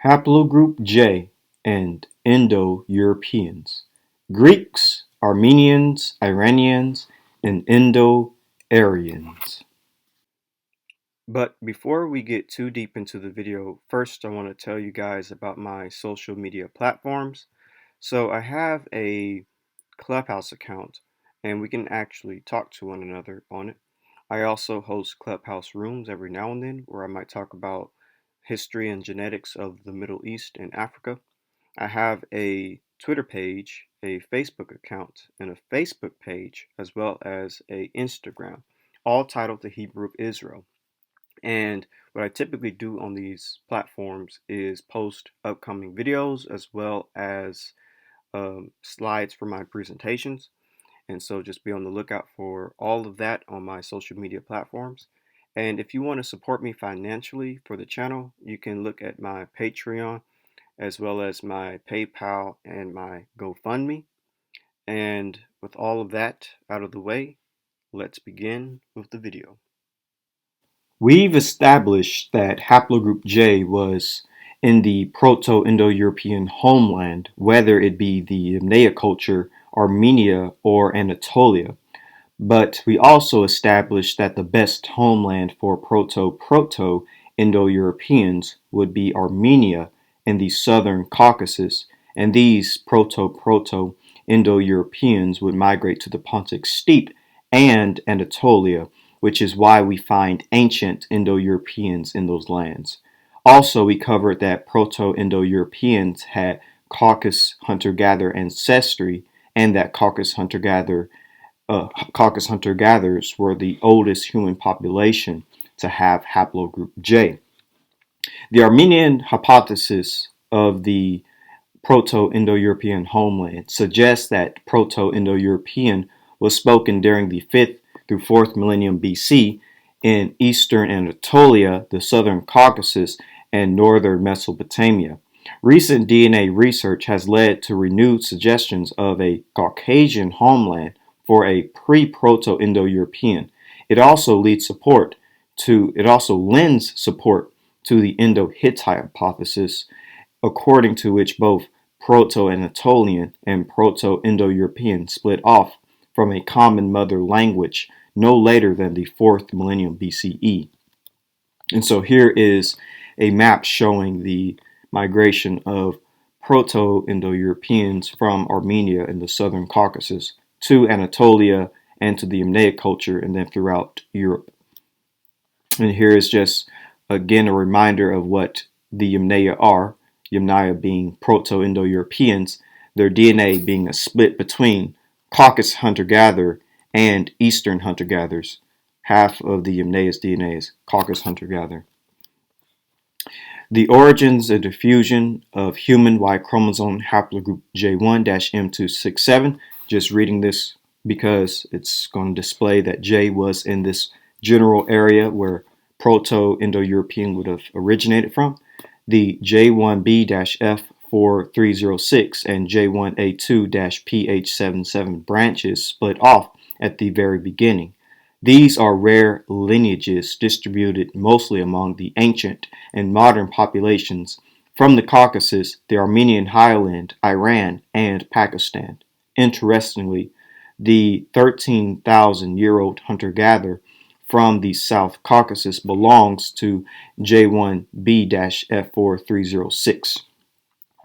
Haplogroup J and Indo-Europeans, Greeks, Armenians, Iranians, and Indo-Aryans. But before we get too deep into the video, first I want to tell you guys about my social media platforms. So I have a Clubhouse account and we can actually talk to one another on it. I also host Clubhouse rooms every now and then where I might talk about history and genetics of the Middle East and Africa. I have a Twitter page, a Facebook account, and a Facebook page, as well as a Instagram, all titled The Hebrew of Israel. And what I typically do on these platforms is post upcoming videos as well as slides for my presentations. And so just be on the lookout for all of that on my social media platforms. And if you want to support me financially for the channel, you can look at my Patreon as well as my PayPal and my GoFundMe. And with all of that out of the way, let's begin with the video. We've established that Haplogroup J was in the Proto-Indo-European homeland, whether it be the Yamnaya culture, Armenia, or Anatolia. But we also established that the best homeland for Proto-Indo-Europeans would be Armenia in the southern Caucasus, and these Proto-Indo-Europeans would migrate to the Pontic Steppe and Anatolia, which is why we find ancient Indo-Europeans in those lands. Also, we covered that Proto-Indo-Europeans had Caucasus hunter-gatherer ancestry, and that Caucasus hunter-gatherers were the oldest human population to have haplogroup J. The Armenian hypothesis of the Proto-Indo-European homeland suggests that Proto-Indo-European was spoken during the 5th through 4th millennium BC in eastern Anatolia, the southern Caucasus, and northern Mesopotamia. Recent DNA research has led to renewed suggestions of a Caucasian homeland for a pre-Proto-Indo-European. It also lends support to the Indo-Hittite hypothesis, according to which both Proto-Anatolian and Proto-Indo-European split off from a common mother language no later than the 4th millennium BCE. And so here is a map showing the migration of Proto-Indo-Europeans from Armenia in the southern Caucasus to Anatolia and to the Yamnaya culture and then throughout Europe. And here is just again a reminder of what the Yamnaya are, Yamnaya being Proto-Indo-Europeans, their DNA being a split between Caucasus hunter-gatherer and Eastern hunter-gatherers. Half of the Yamnaya's DNA is Caucasus hunter-gatherer. The origins and diffusion of human Y chromosome haplogroup J1-M267. Just reading this because it's going to display that J was in this general area where Proto-Indo-European would have originated from. The J1B-F4306 and J1A2-PH77 branches split off at the very beginning. These are rare lineages distributed mostly among the ancient and modern populations from the Caucasus, the Armenian highland, Iran, and Pakistan. Interestingly, the 13,000-year-old hunter-gatherer from the South Caucasus belongs to J1B-F4306.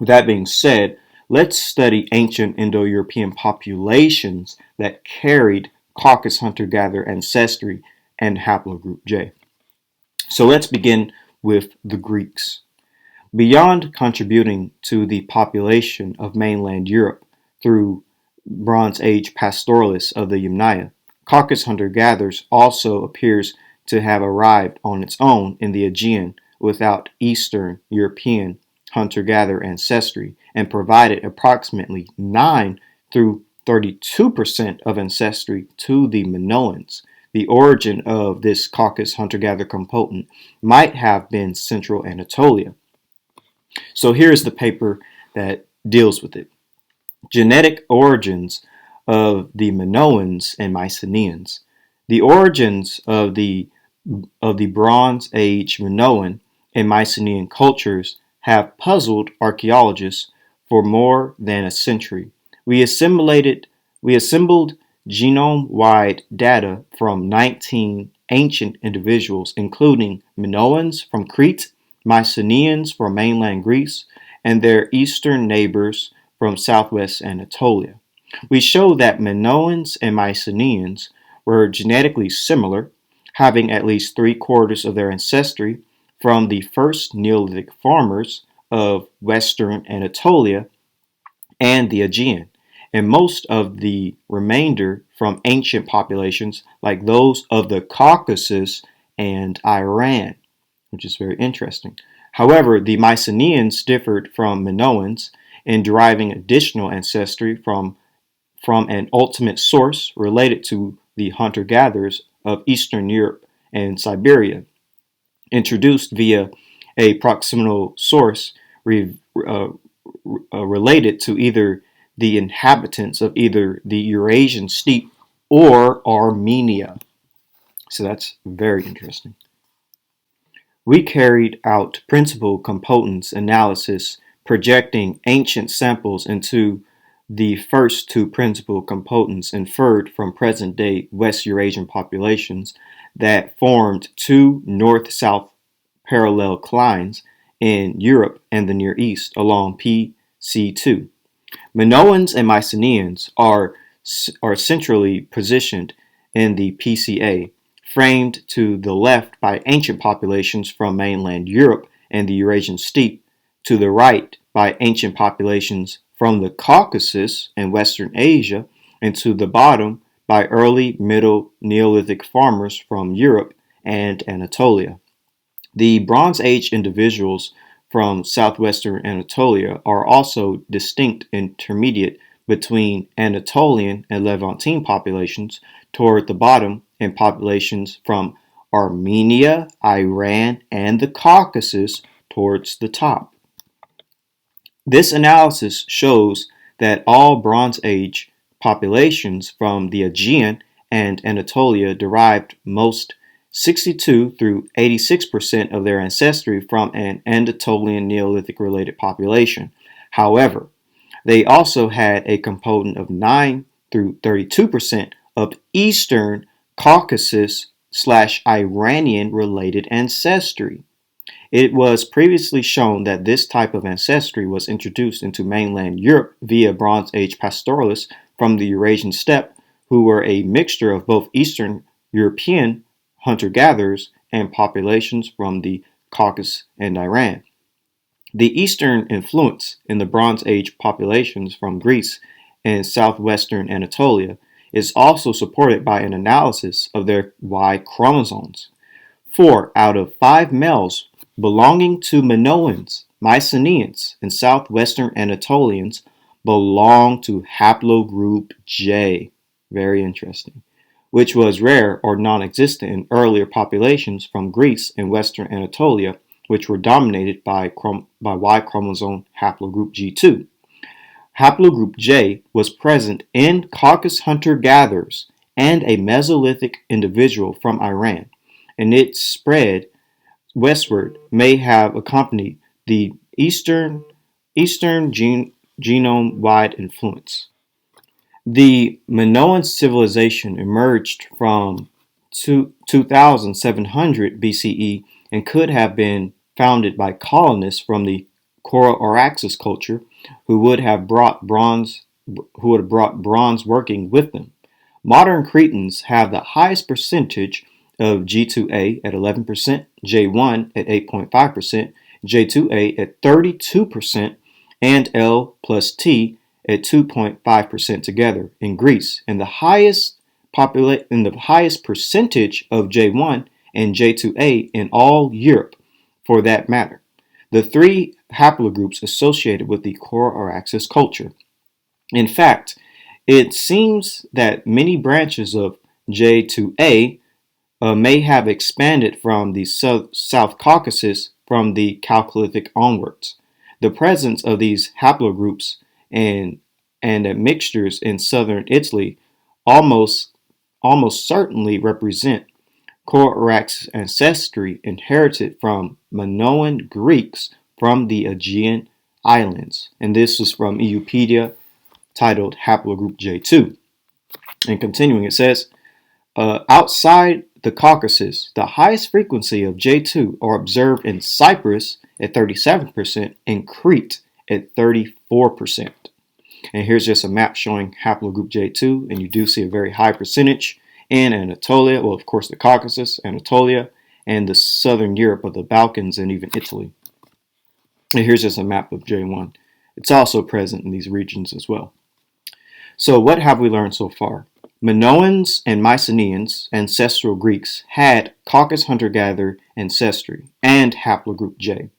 With that being said, let's study ancient Indo-European populations that carried Caucasus hunter-gatherer ancestry and haplogroup J. So let's begin with the Greeks. Beyond contributing to the population of mainland Europe through Bronze Age pastoralists of the Yamnaya, Caucasus hunter-gatherers also appears to have arrived on its own in the Aegean without Eastern European hunter-gatherer ancestry and provided approximately 9 through 32% of ancestry to the Minoans. The origin of this Caucasus hunter-gatherer component might have been Central Anatolia. So here's the paper that deals with it. Genetic origins of the Minoans and Mycenaeans. The origins of the Bronze Age Minoan and Mycenaean cultures have puzzled archaeologists for more than a century. We assembled genome-wide data from 19 ancient individuals, including Minoans from Crete, Mycenaeans from mainland Greece, and their eastern neighbors from southwest Anatolia. We show that Minoans and Mycenaeans were genetically similar, having at least three-quarters of their ancestry from the first Neolithic farmers of western Anatolia and the Aegean, and most of the remainder from ancient populations like those of the Caucasus and Iran, which is very interesting. However, the Mycenaeans differed from Minoans in deriving additional ancestry from an ultimate source related to the hunter-gatherers of Eastern Europe and Siberia, introduced via a proximal source related to either the inhabitants of either the Eurasian steppe or Armenia. So that's very interesting. We carried out principal compotence analysis, projecting ancient samples into the first two principal compotents inferred from present-day West Eurasian populations that formed two north-south parallel clines in Europe and the Near East along PC2. Minoans and Mycenaeans are centrally positioned in the PCA, framed to the left by ancient populations from mainland Europe and the Eurasian steppe, to the right by ancient populations from the Caucasus and Western Asia, and to the bottom by early Middle Neolithic farmers from Europe and Anatolia. The Bronze Age individuals from southwestern Anatolia are also distinct intermediate between Anatolian and Levantine populations toward the bottom and populations from Armenia, Iran, and the Caucasus towards the top. This analysis shows that all Bronze Age populations from the Aegean and Anatolia derived most 62 through 86% of their ancestry from an Anatolian Neolithic related population. However, they also had a component of 9 through 32% of Eastern Caucasus/Iranian related ancestry. It was previously shown that this type of ancestry was introduced into mainland Europe via Bronze Age pastoralists from the Eurasian steppe, who were a mixture of both Eastern European hunter-gatherers and populations from the Caucasus and Iran. The Eastern influence in the Bronze Age populations from Greece and southwestern Anatolia is also supported by an analysis of their Y chromosomes. 4 out of 5 males belonging to Minoans, Mycenaeans, and southwestern Anatolians belong to Haplogroup J. Very interesting. Which was rare or non-existent in earlier populations from Greece and western Anatolia, which were dominated by Y chromosome haplogroup G2. Haplogroup J was present in Caucasus hunter-gatherers and a Mesolithic individual from Iran, and its spread westward may have accompanied the Eastern genome-wide influence. The Minoan civilization emerged from 2700 BCE and could have been founded by colonists from the Greco-Armenian culture who would have brought bronze working with them. Modern Cretans have the highest percentage of G2A at 11%, J1 at 8.5%, J2A at 32%, and L plus T at 2.5% together in Greece, and the highest percentage of J1 and J2A in all Europe, for that matter. The three haplogroups associated with the Greco-Armenian culture. In fact, it seems that many branches of J2A may have expanded from the South Caucasus from the Chalcolithic onwards. The presence of these haplogroups and mixtures in southern Italy almost certainly represent Greco-Armenian ancestry inherited from Minoan Greeks from the Aegean Islands. And this is from Wikipedia, titled Haplogroup J2. And continuing, it says, outside the Caucasus, the highest frequency of J2 are observed in Cyprus at 37% and Crete at 34%. And here's just a map showing haplogroup J2, and you do see a very high percentage in Anatolia, well, of course, the Caucasus, Anatolia, and the southern Europe of the Balkans, and even Italy. And here's just a map of J1. It's also present in these regions as well. So what have we learned so far? Minoans and Mycenaeans, ancestral Greeks, had Caucasus hunter-gatherer ancestry and haplogroup J.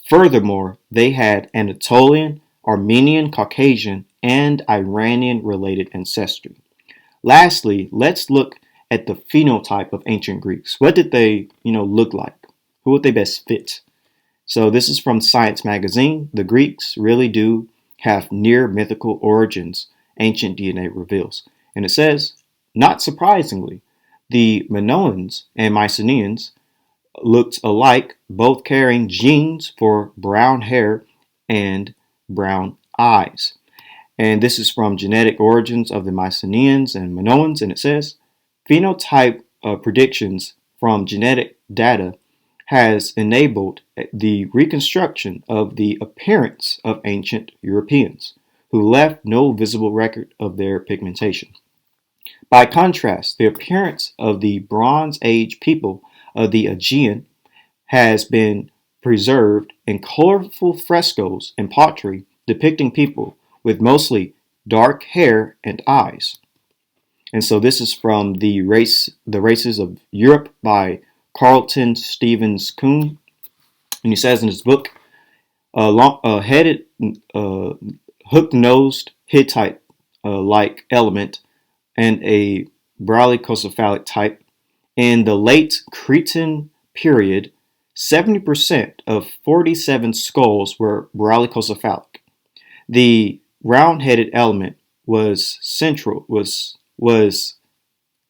Furthermore, they had Anatolian, Armenian, Caucasian, and Iranian-related ancestry. Lastly, let's look at the phenotype of ancient Greeks. What did they, look like? Who would they best fit? So this is from Science magazine. The Greeks really do have near mythical origins, ancient DNA reveals. And it says, not surprisingly, the Minoans and Mycenaeans looked alike, both carrying genes for brown hair and brown eyes. And this is from Genetic Origins of the Mycenaeans and Minoans, and it says, phenotype predictions from genetic data has enabled the reconstruction of the appearance of ancient Europeans, who left no visible record of their pigmentation. By contrast, the appearance of the Bronze Age people of the Aegean has been preserved in colorful frescoes and pottery depicting people with mostly dark hair and eyes. And so this is from The Races of Europe by Carlton Stevens Kuhn. And he says in his book, headed, hook-nosed Hittite-like element and a brachycephalic type. In the late Cretan period, 70% of 47 skulls were brachycephalic. The round-headed element was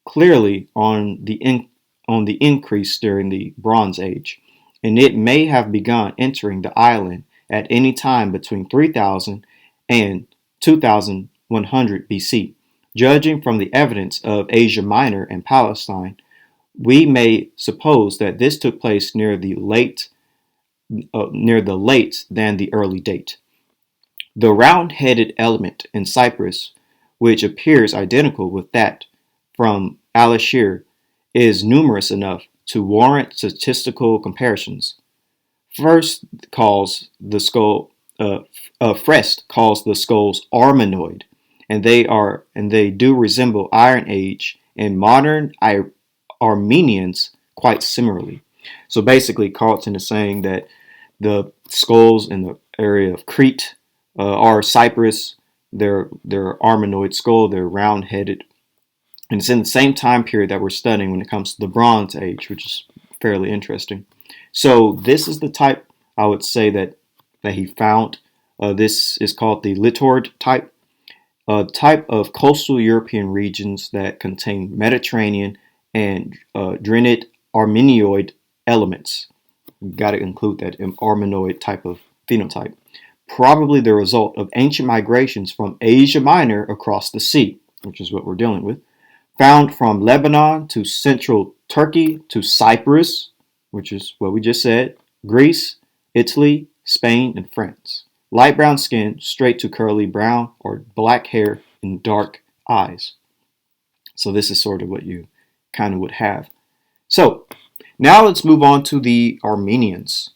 clearly on the increase during the Bronze Age, and it may have begun entering the island at any time between 3000 and 2100 BC. Judging from the evidence of Asia Minor and Palestine, we may suppose that this took place near the late than the early date. The round-headed element in Cyprus, which appears identical with that from Al-Ashir, is numerous enough to warrant statistical comparisons. Frest calls the skulls Armenoid, and they do resemble Iron Age and modern Armenians quite similarly. So basically, Carlton is saying that the skulls in the area of Crete are Cyprus. They're Armenoid skull. They're round-headed, and it's in the same time period that we're studying when it comes to the Bronze Age, which is fairly interesting. So this is the type I would say that he found. This is called the Littorid type, a type of coastal European regions that contain Mediterranean and Drenid Armenioid elements. You've got to include that Armenoid type of phenotype. Probably the result of ancient migrations from Asia Minor across the sea, which is what we're dealing with, found from Lebanon to central Turkey to Cyprus, which is what we just said, Greece, Italy, Spain, and France. Light brown skin, straight to curly brown, or black hair and dark eyes. So this is sort of what you kind of would have. So now let's move on to the Armenians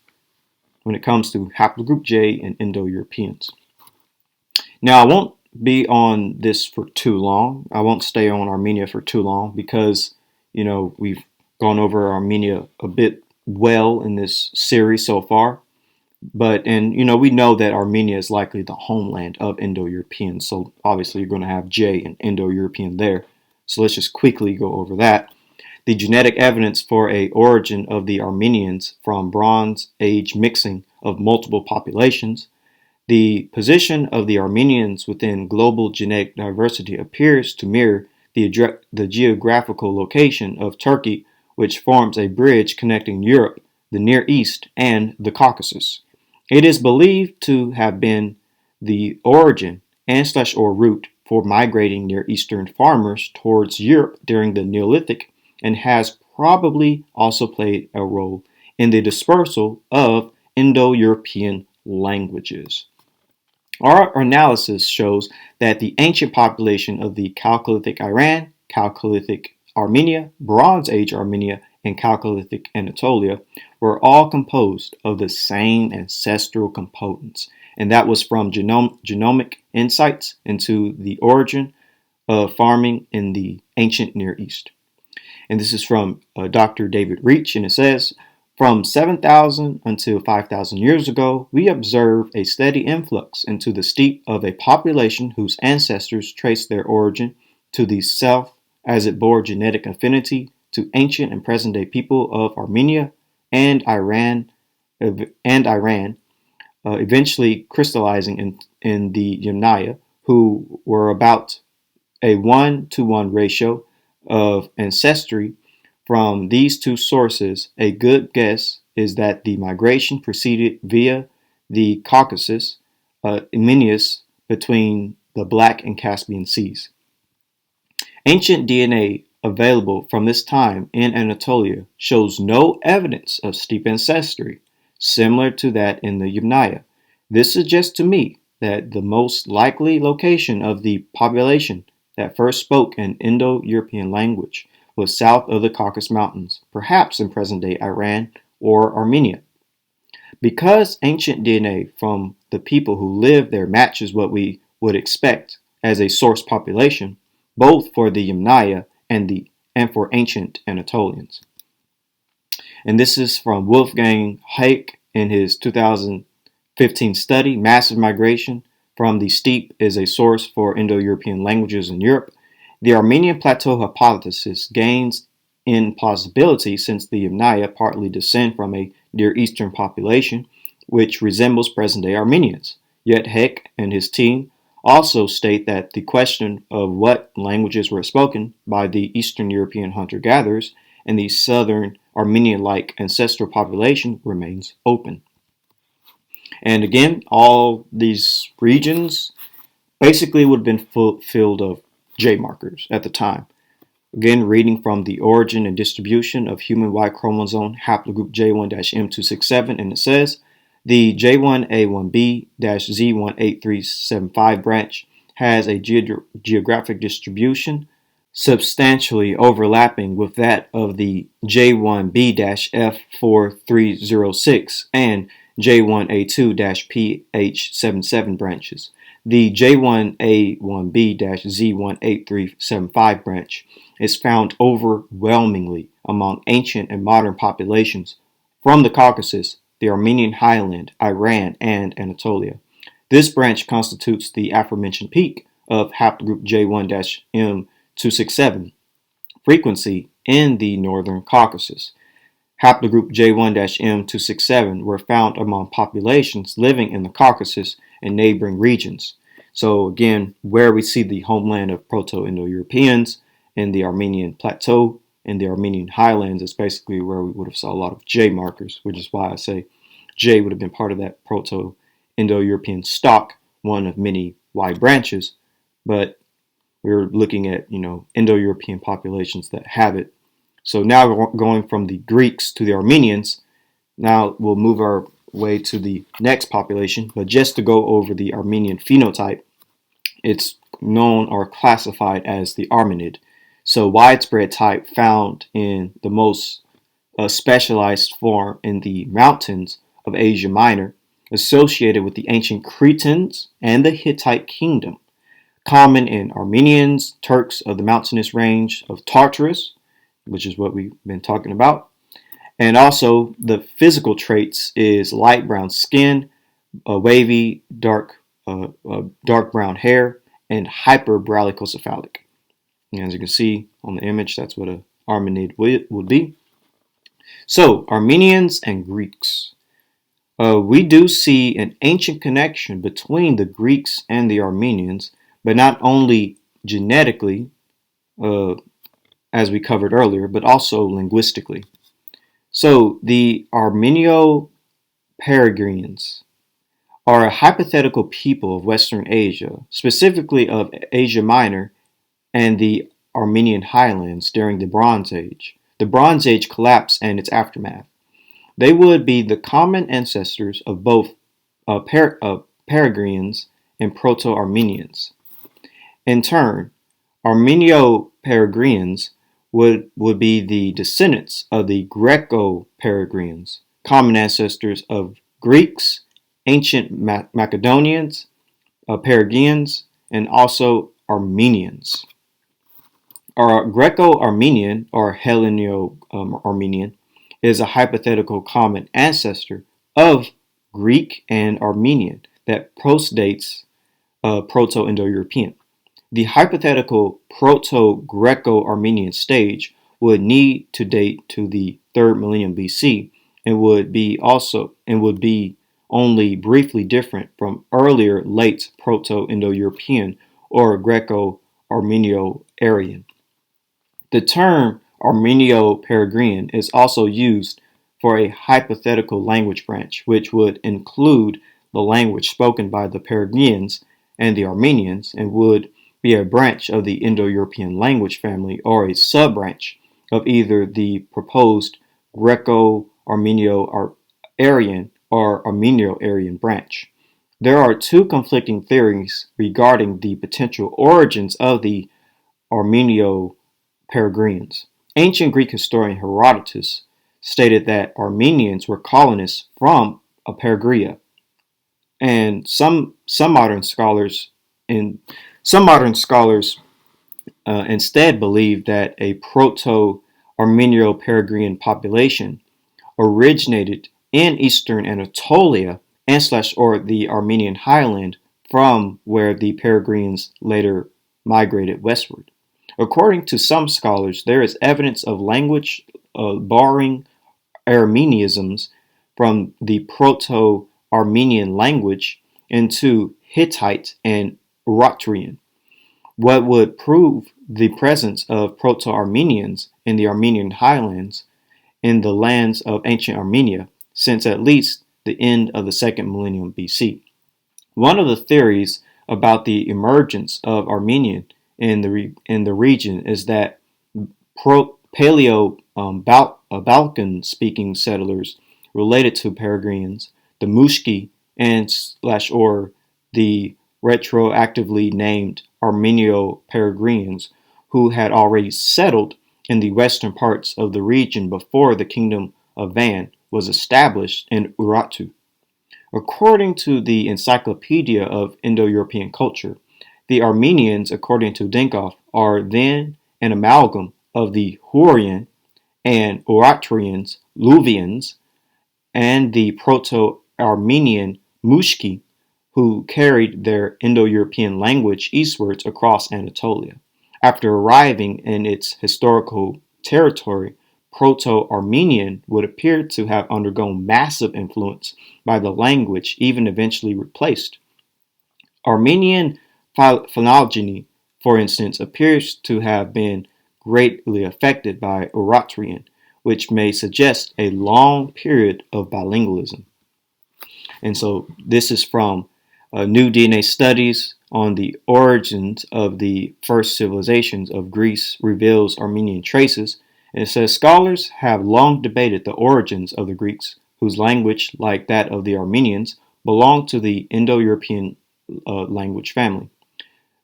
when it comes to haplogroup J and Indo-Europeans. Now I won't be on this for too long. I won't stay on Armenia for too long because, we've gone over Armenia a bit well in this series so far. But, we know that Armenia is likely the homeland of Indo-Europeans. So obviously you're going to have J and Indo-European there. So let's just quickly go over that. The genetic evidence for a origin of the Armenians from Bronze Age mixing of multiple populations. The position of the Armenians within global genetic diversity appears to mirror the geographical location of Turkey, which forms a bridge connecting Europe, the Near East, and the Caucasus. It is believed to have been the origin and/or route for migrating Near Eastern farmers towards Europe during the Neolithic, and has probably also played a role in the dispersal of Indo-European languages. Our analysis shows that the ancient population of the Chalcolithic Iran, Chalcolithic Armenia, Bronze Age Armenia, and Chalcolithic Anatolia were all composed of the same ancestral components, and that was from genomic insights into the origin of farming in the ancient Near East. And this is from Dr. David Reach, and it says, from 7,000 until 5,000 years ago, we observe a steady influx into the steppe of a population whose ancestors trace their origin to the south as it bore genetic affinity to ancient and present-day people of Armenia and Iran, eventually crystallizing in the Yamnaya, who were about a 1-to-1 ratio of ancestry. From these two sources, a good guess is that the migration proceeded via the Caucasus, Armenius, between the Black and Caspian Seas. Ancient DNA available from this time in Anatolia shows no evidence of steppe ancestry, similar to that in the Yamnaya. This suggests to me that the most likely location of the population that first spoke an Indo-European language was south of the Caucasus Mountains, perhaps in present-day Iran or Armenia. Because ancient DNA from the people who lived there matches what we would expect as a source population, both for the Yamnaya and for ancient Anatolians. And this is from Wolfgang Haik in his 2015 study, Massive Migration from the Steppe is a Source for Indo-European Languages in Europe. The Armenian Plateau Hypothesis gains in plausibility since the Yamnaya partly descend from a Near Eastern population, which resembles present-day Armenians. Yet Heck and his team also state that the question of what languages were spoken by the Eastern European hunter-gatherers and the Southern Armenian-like ancestral population remains open. And again, all these regions basically would have been filled of J markers at the time. Again, reading from the origin and distribution of human Y chromosome haplogroup J1-M267, and it says the J1A1B-Z18375 branch has a geographic distribution substantially overlapping with that of the J1B-F4306 and J1A2-PH77 branches. The J1A1B-Z18375 branch is found overwhelmingly among ancient and modern populations from the Caucasus, the Armenian highland, Iran, and Anatolia. This branch constitutes the aforementioned peak of haplogroup J1-M267 frequency in the northern Caucasus. Haplogroup J1-M267 were found among populations living in the Caucasus and neighboring regions. So again, where we see the homeland of Proto-Indo-Europeans in the Armenian Plateau, in the Armenian highlands, is basically where we would have saw a lot of J markers, which is why I say J would have been part of that Proto-Indo-European stock, one of many Y branches, but we're looking at, Indo-European populations that have it. So now going from the Greeks to the Armenians, now we'll move our way to the next population, but just to go over the Armenian phenotype, it's known or classified as the Armenid. So widespread type found in the most specialized form in the mountains of Asia Minor, associated with the ancient Cretans and the Hittite kingdom. Common in Armenians, Turks of the mountainous range of Tartarus, which is what we've been talking about. And also the physical traits is light brown skin, wavy, dark brown hair, and hyperbrachicephalic. And as you can see on the image, that's what an Armenid would be. So, Armenians and Greeks. We do see an ancient connection between the Greeks and the Armenians, but not only genetically, as we covered earlier, but also linguistically. So the Armenio-Peregrines are a hypothetical people of Western Asia, specifically of Asia Minor and the Armenian highlands during the Bronze Age. The Bronze Age collapse and its aftermath. They would be the common ancestors of both Peregrines and Proto-Armenians. In turn, Armenio-Peregrines would be the descendants of the Greco-Peregrines, common ancestors of Greeks, ancient Macedonians, Peregrines, and also Armenians. Our Greco-Armenian or Helleno-Armenian is a hypothetical common ancestor of Greek and Armenian that postdates Proto-Indo-European. The hypothetical Proto-Greco-Armenian stage would need to date to the 3rd millennium BC and would be only briefly different from earlier late Proto-Indo-European or Greco-Armenio-Aryan. The term Armenio-Peregrine is also used for a hypothetical language branch, which would include the language spoken by the Peregrines and the Armenians, and would be a branch of the Indo-European language family or a sub-branch of either the proposed Greco-Armenio-Aryan or Armenio-Aryan branch. There are two conflicting theories regarding the potential origins of the Armenio-Peregrines. Ancient Greek historian Herodotus stated that Armenians were colonists from Peregria, and some modern scholars instead believe that a Proto-Armenio-Peregrine population originated in eastern Anatolia and/or the Armenian highland, from where the Peregrines later migrated westward. According to some scholars, there is evidence of language borrowing Armenianisms from the Proto-Armenian language into Hittite and Eritrean, what would prove the presence of Proto-Armenians in the Armenian highlands in the lands of ancient Armenia since at least the end of the 2nd millennium BC. One of the theories about the emergence of Armenian in the region is that Balkan-speaking settlers related to Peregrines, the Mushki and/or the retroactively named Armenio-Peregrines, who had already settled in the western parts of the region before the kingdom of Van was established in Urartu. According to the Encyclopedia of Indo-European Culture, the Armenians, according to Dinkoff, are then an amalgam of the Hurrian and Eritreans, Luvians, and the Proto-Armenian Mushki, who carried their Indo-European language eastwards across Anatolia. After arriving in its historical territory, Proto-Armenian would appear to have undergone massive influence by the language, even eventually replaced. Armenian phylogeny, for instance, appears to have been greatly affected by Eritrean, which may suggest a long period of bilingualism. And so this is from New DNA Studies on the Origins of the First Civilizations of Greece Reveals Armenian Traces. And it says scholars have long debated the origins of the Greeks, whose language, like that of the Armenians, belonged to the Indo-European language family.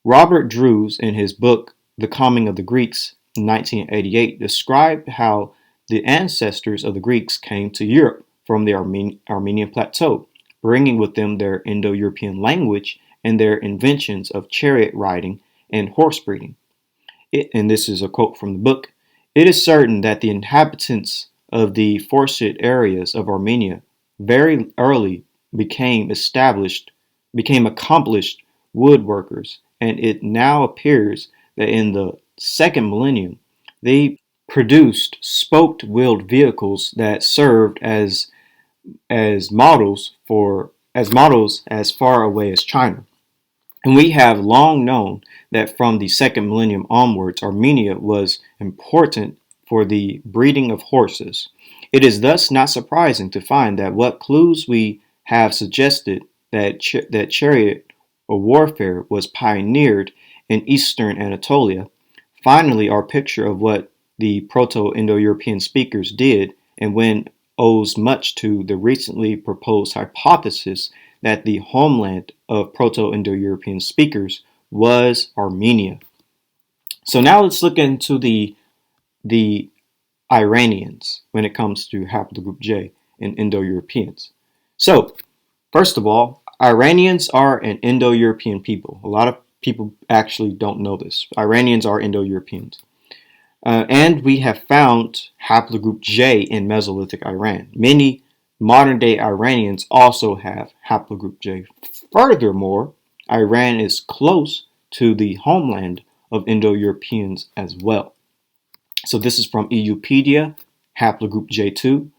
Robert Drews, in his book The Coming of the Greeks in 1988, described how the ancestors of the Greeks came to Europe from the Armenian plateau, bringing with them their Indo-European language and their inventions of chariot riding and horse breeding. And this is a quote from the book. It is certain that the inhabitants of the forested areas of Armenia very early became accomplished woodworkers, and it now appears that in the 2nd millennium they produced spoked-wheeled vehicles that served as models as far away as China. And we have long known that from the 2nd millennium onwards, Armenia was important for the breeding of horses. It is thus not surprising to find that what clues we have suggested that chariot or warfare was pioneered in eastern Anatolia, finally our picture of what the Proto-Indo-European speakers did and when owes much to the recently proposed hypothesis that the homeland of Proto-Indo-European speakers was Armenia. So now let's look into the Iranians when it comes to haplogroup J in Indo-Europeans. So, first of all, Iranians are an Indo-European people. A lot of people actually don't know this. Iranians are Indo-Europeans. And we have found haplogroup J in Mesolithic Iran. Many modern-day Iranians also have haplogroup J. Furthermore, Iran is close to the homeland of Indo-Europeans as well. So this is from EUpedia, haplogroup J2,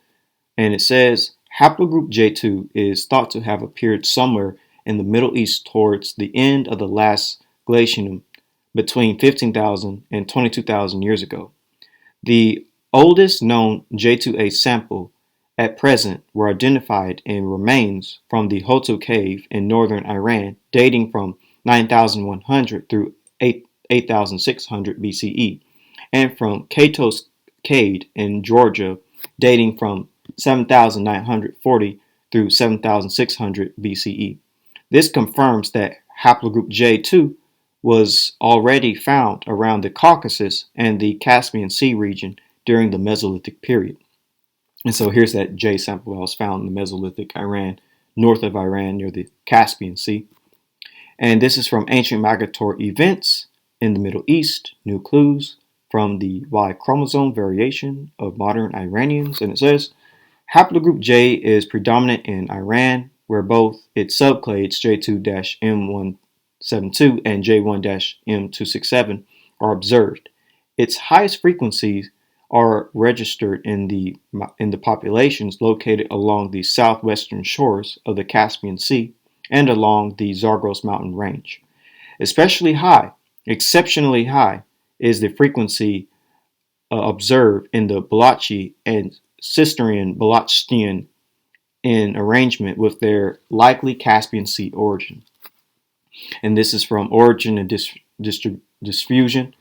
and it says haplogroup J2 is thought to have appeared somewhere in the Middle East towards the end of the last glacium between 15,000 and 22,000 years ago. The oldest known J2A sample at present were identified in remains from the Hotu cave in northern Iran dating from 9,100 through 8,600 BCE and from Katos Cade in Georgia dating from 7,940 through 7,600 BCE. This confirms that haplogroup J2 was already found around the Caucasus and the Caspian Sea region during the Mesolithic period. And so here's that J sample that was found in the Mesolithic Iran, north of Iran near the Caspian Sea. And this is from Ancient Migratory Events in the Middle East, New Clues from the Y chromosome variation of modern Iranians. And it says, haplogroup J is predominant in Iran, where both its subclades J2-M172 and J1-M267 are observed. Its highest frequencies are registered in the populations located along the southwestern shores of the Caspian Sea and along the Zagros mountain range. Exceptionally high is the frequency observed in the Balochi and Cistercian Balochian in arrangement with their likely Caspian Sea origin. And this is from Origin and Diffusion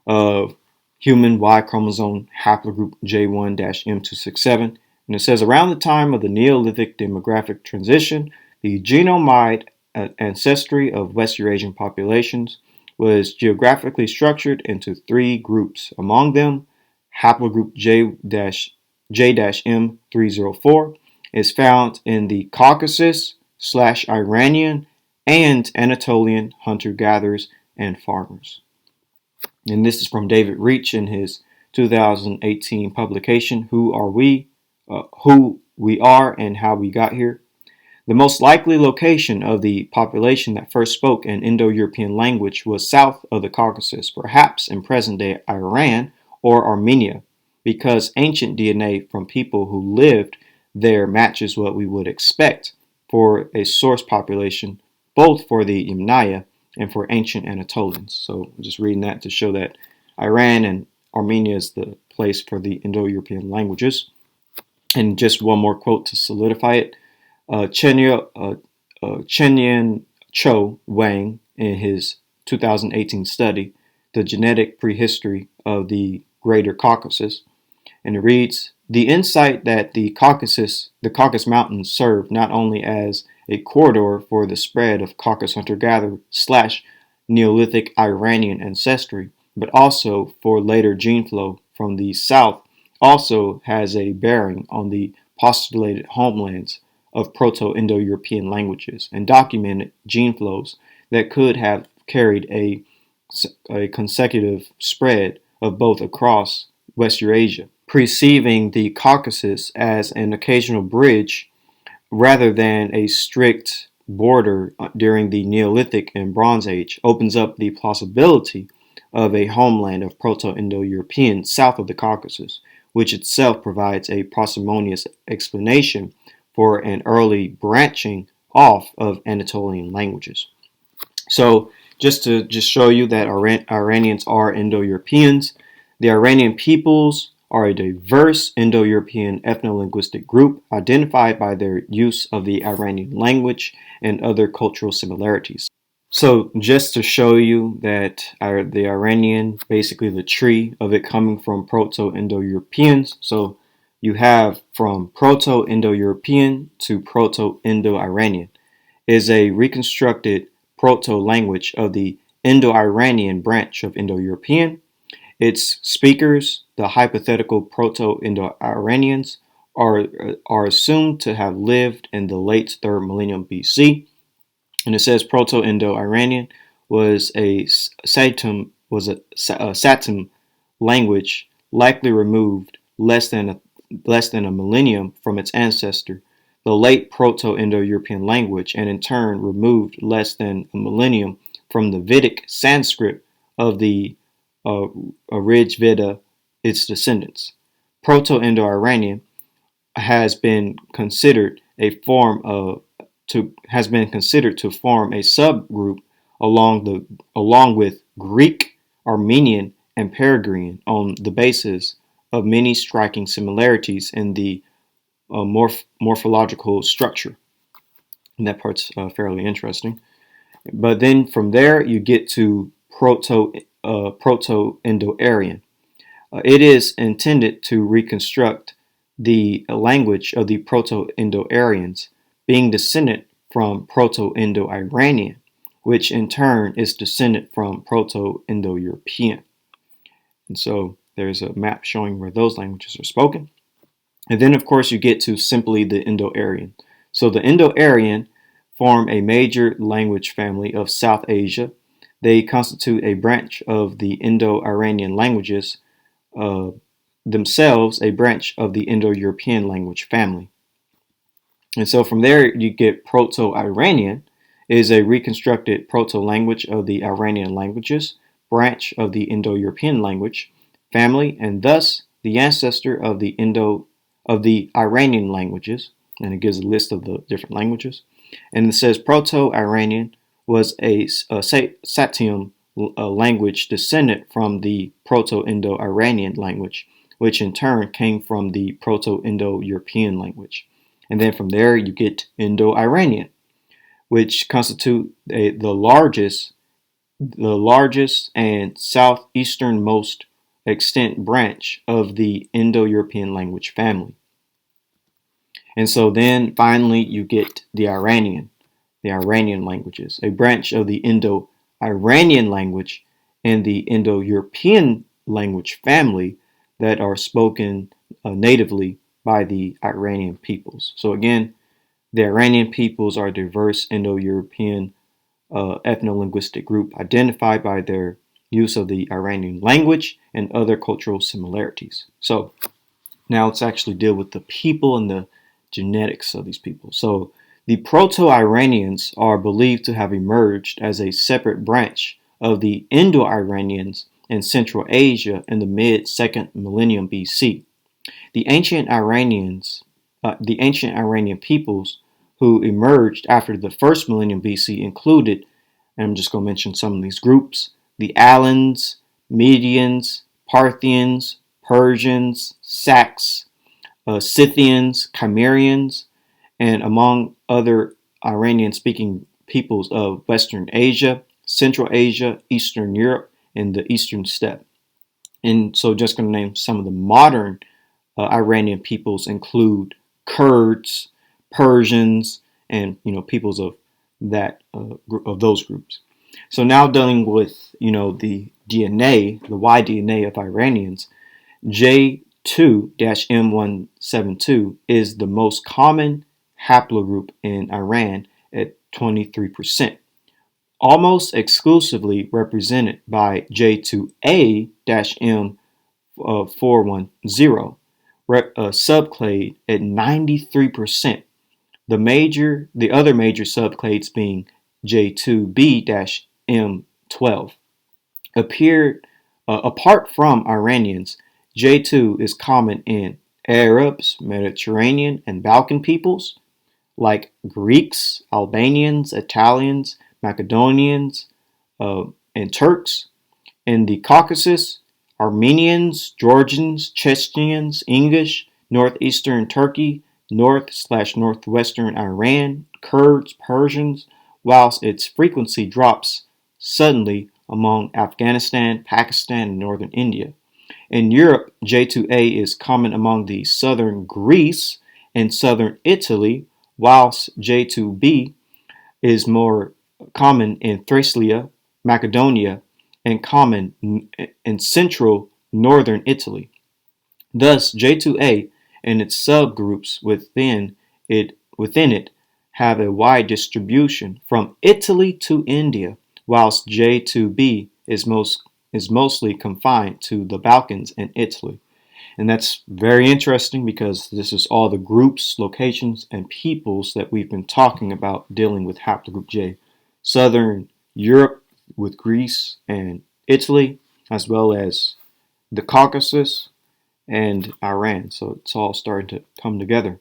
of Human Y chromosome haplogroup J1-M267. And it says, around the time of the Neolithic demographic transition, the genome-wide ancestry of West Eurasian populations was geographically structured into three groups. Among them, haplogroup J-M304 is found in the Caucasus/Iranian and Anatolian hunter-gatherers and farmers. And this is from David Reach in his 2018 publication, Who We Are and How We Got Here. The most likely location of the population that first spoke an Indo-European language was south of the Caucasus, perhaps in present-day Iran or Armenia, because ancient DNA from people who lived there matches what we would expect for a source population, both for the Yamnaya and for ancient Anatolians. So I'm just reading that to show that Iran and Armenia is the place for the Indo-European languages. And just one more quote to solidify it. Chenyan Cho Wang, in his 2018 study, The Genetic Prehistory of the Greater Caucasus, and it reads, the insight that the Caucasus Mountains serve not only as a corridor for the spread of Caucasus hunter-gatherer / Neolithic Iranian ancestry, but also for later gene flow from the south, also has a bearing on the postulated homelands of Proto-Indo-European languages and documented gene flows that could have carried a consecutive spread of both across West Eurasia, perceiving the Caucasus as an occasional bridge rather than a strict border during the Neolithic and Bronze Age, opens up the possibility of a homeland of Proto-Indo-Europeans south of the Caucasus, which itself provides a parsimonious explanation for an early branching off of Anatolian languages. So just to show you that Iranians are Indo-Europeans, the Iranian peoples are a diverse Indo-European ethno-linguistic group identified by their use of the Iranian language and other cultural similarities. So just to show you that the Iranian, basically the tree of it coming from Proto-Indo-Europeans. So you have from Proto-Indo-European to Proto-Indo-Iranian is a reconstructed proto-language of the Indo-Iranian branch of Indo-European. Its speakers, the hypothetical Proto-Indo-Iranians, are assumed to have lived in the late 3rd millennium BC. And it says Proto-Indo-Iranian was a Satem language, likely removed less than a millennium from its ancestor, the late Proto-Indo-European language, and in turn removed less than a millennium from the Vedic Sanskrit of the Rig Veda, its descendants. Proto-Indo-Iranian has been considered to form a subgroup along with Greek, Armenian, and Peregrine on the basis of many striking similarities in the morphological structure. And that part's fairly interesting. But then from there you get to Proto-Indo-Aryan. It is intended to reconstruct the language of the Proto-Indo-Aryans, being descendant from Proto-Indo-Iranian, which in turn is descendant from Proto-Indo-European. And so there's a map showing where those languages are spoken. And then, of course, you get to simply the Indo-Aryan. So the Indo-Aryan form a major language family of South Asia. They constitute a branch of the Indo-Iranian languages, themselves a branch of the Indo-European language family. And so from there you get Proto-Iranian is a reconstructed proto-language of the Iranian languages, branch of the Indo-European language family, and thus the ancestor of the Iranian languages. And it gives a list of the different languages. And it says Proto-Iranian was a Satem language descendant from the Proto-Indo-Iranian language, which in turn came from the Proto-Indo-European language. And then from there you get Indo-Iranian, which constitute the largest and southeasternmost extent branch of the Indo-European language family. And so then finally you get the Iranian languages, a branch of the Indo-Iranian language and the Indo-European language family that are spoken natively by the Iranian peoples. So again, the Iranian peoples are a diverse Indo-European ethno-linguistic group identified by their use of the Iranian language and other cultural similarities. So now let's actually deal with the people and the genetics of these people. So the Proto-Iranians are believed to have emerged as a separate branch of the Indo-Iranians in Central Asia in the mid-2nd millennium BC. The ancient Iranian peoples who emerged after the 1st millennium BC included, and I'm just going to mention some of these groups, the Alans, Medians, Parthians, Persians, Sacs, Scythians, Cimmerians, and among other Iranian-speaking peoples of Western Asia, Central Asia, Eastern Europe, and the Eastern Steppe. And so just going to name some of the modern Iranian peoples include Kurds, Persians, and peoples of that of those groups. So now dealing with the DNA, the Y DNA of Iranians, J2-M172 is the most common haplogroup in Iran at 23%, almost exclusively represented by J2A-M410, subclade at 93%. The other major subclades being J2B-M12. Apart from Iranians, J2 is common in Arabs, Mediterranean, and Balkan peoples like Greeks, Albanians, Italians, Macedonians, and Turks. In the Caucasus, Armenians, Georgians, Chechens, English, northeastern Turkey, northwestern Iran, Kurds, Persians, whilst its frequency drops suddenly among Afghanistan, Pakistan, and northern India. In Europe, J2A is common among the southern Greece and southern Italy, whilst J2B is more common in Thracia, Macedonia, and common in central northern Italy. Thus, J2A and its subgroups within it have a wide distribution from Italy to India, whilst J2B is mostly confined to the Balkans and Italy. And that's very interesting because this is all the groups, locations, and peoples that we've been talking about dealing with Haplogroup J. Southern Europe with Greece and Italy, as well as the Caucasus and Iran. So it's all starting to come together.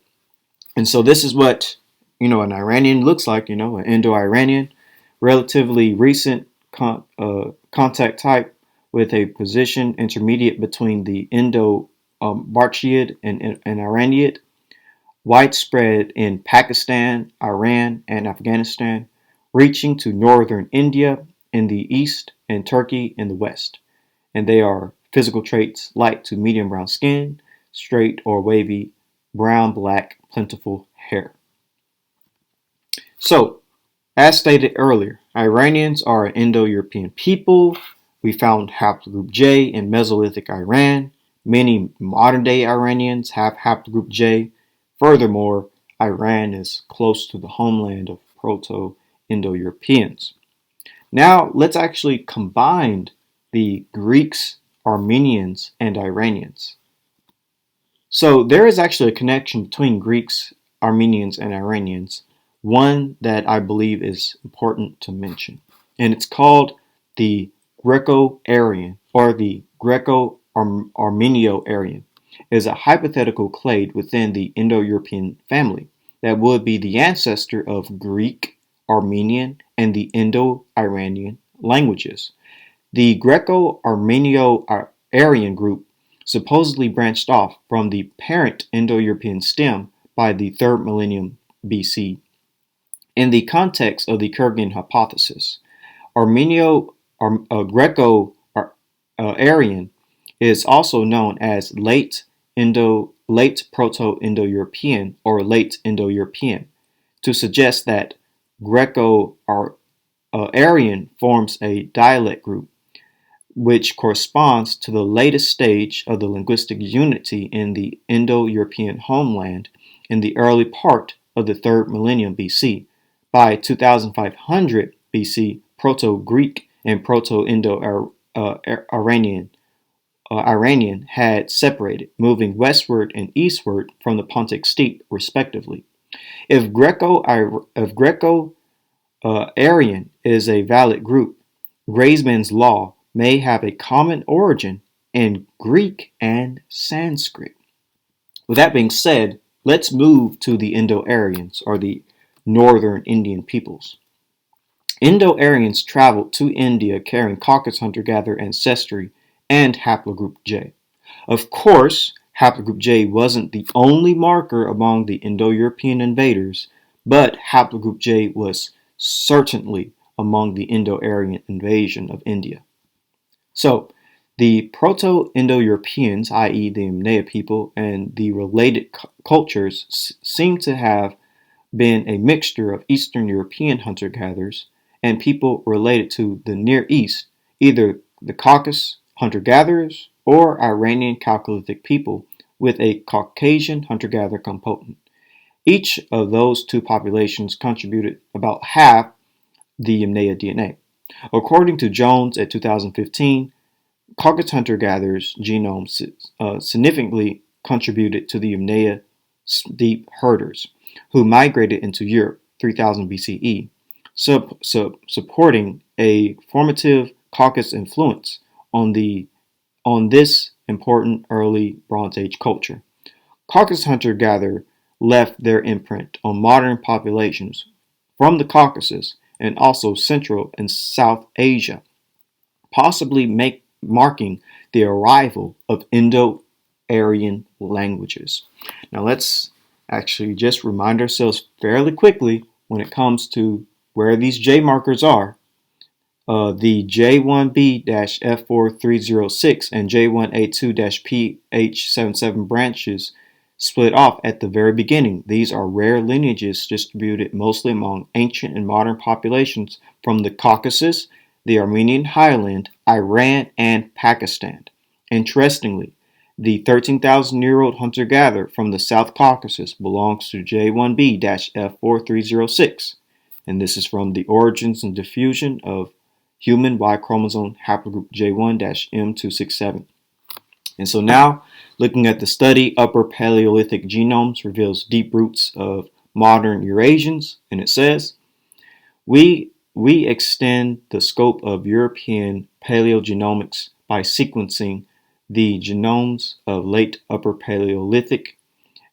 And so this is what, an Iranian looks like, an Indo-Iranian, relatively recent contact type with a position intermediate between the Indo-Barchiid and Iraniid, widespread in Pakistan, Iran, and Afghanistan, reaching to northern India in the east and Turkey in the west. And they are physical traits: light to medium brown skin, straight or wavy, brown, black, plentiful hair. So, as stated earlier, Iranians are an Indo-European people. We found haplogroup J in Mesolithic Iran. Many modern-day Iranians have haplogroup J. Furthermore, Iran is close to the homeland of Proto-Indo-Europeans. Now, let's actually combine the Greeks, Armenians, and Iranians. So there is actually a connection between Greeks, Armenians, and Iranians, one that I believe is important to mention. And it's called the Greco-Aryan or the Greco-Armenio-Aryan. It is a hypothetical clade within the Indo-European family that would be the ancestor of Greek, Armenian, and the Indo-Iranian languages. The Greco-Armenio-Aryan group supposedly branched off from the parent Indo-European stem by the 3rd millennium BC. In the context of the Armenian Hypothesis, Greco-Aryan is also known as late Proto-Indo-European or late Indo-European, to suggest that Greco-Aryan forms a dialect group, which corresponds to the latest stage of the linguistic unity in the Indo-European homeland in the early part of the 3rd millennium BC. By 2500 BC, Proto-Greek and Proto-Indo-Iranian had separated, moving westward and eastward from the Pontic Steppe, respectively. If Greco-Aryan is a valid group, Graysman's law may have a common origin in Greek and Sanskrit. With that being said, let's move to the Indo-Aryans, or the northern Indian peoples. Indo-Aryans traveled to India carrying Caucasus hunter-gatherer ancestry and haplogroup J. Of course, haplogroup J wasn't the only marker among the Indo-European invaders, but haplogroup J was certainly among the Indo-Aryan invasion of India. So, the Proto-Indo-Europeans, i.e. the Yamnaya people, and the related cultures seem to have been a mixture of Eastern European hunter-gatherers and people related to the Near East, either the Caucasus hunter-gatherers or Iranian Chalcolithic people with a Caucasian hunter-gatherer component. Each of those two populations contributed about half the Yamnaya DNA. According to Jones at 2015, Caucasus hunter-gatherers' genomes significantly contributed to the Yamnaya steppe herders, who migrated into Europe 3000 BCE, supporting a formative Caucasus influence on this important early Bronze Age culture. Caucasus hunter-gatherer left their imprint on modern populations from the Caucasus and also Central and South Asia, possibly marking the arrival of Indo-Aryan languages. Now let's actually just remind ourselves fairly quickly when it comes to where these J markers are. The J1B-F4306 and J1A2-PH77 branches split off at the very beginning. These are rare lineages distributed mostly among ancient and modern populations from the Caucasus, the Armenian highland, Iran, and Pakistan. Interestingly, the 13,000-year-old hunter-gatherer from the South Caucasus belongs to J1B-F4306, and this is from the Origins and Diffusion of Human Y chromosome haplogroup J1-M267. And so now, looking at the study, Upper Paleolithic genomes reveals deep roots of modern Eurasians, and it says, we extend the scope of European paleogenomics by sequencing the genomes of late Upper Paleolithic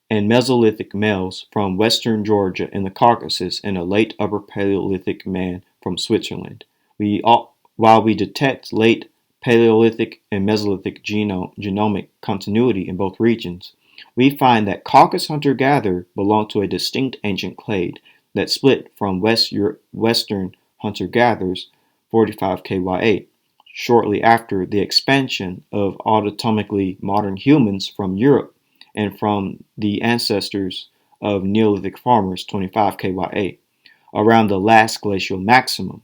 and Mesolithic males from western Georgia and the Caucasus and a late Upper Paleolithic man from Switzerland. While we detect late Paleolithic and Mesolithic genomic continuity in both regions, we find that Caucasus hunter-gatherer belonged to a distinct ancient clade that split from Western hunter-gatherers 45 KY8, shortly after the expansion of autotomically modern humans from Europe and from the ancestors of Neolithic farmers 25 KY8, around the last glacial maximum.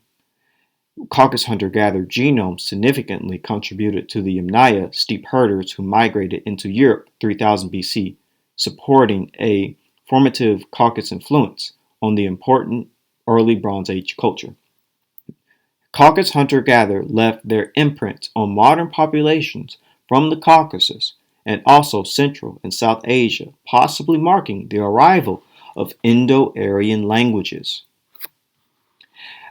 Caucasus hunter-gatherer genome significantly contributed to the Yamnaya steppe herders who migrated into Europe 3000 BC, supporting a formative Caucasus influence on the important early Bronze Age culture. Caucasus hunter-gatherer left their imprint on modern populations from the Caucasus and also Central and South Asia, possibly marking the arrival of Indo-Aryan languages.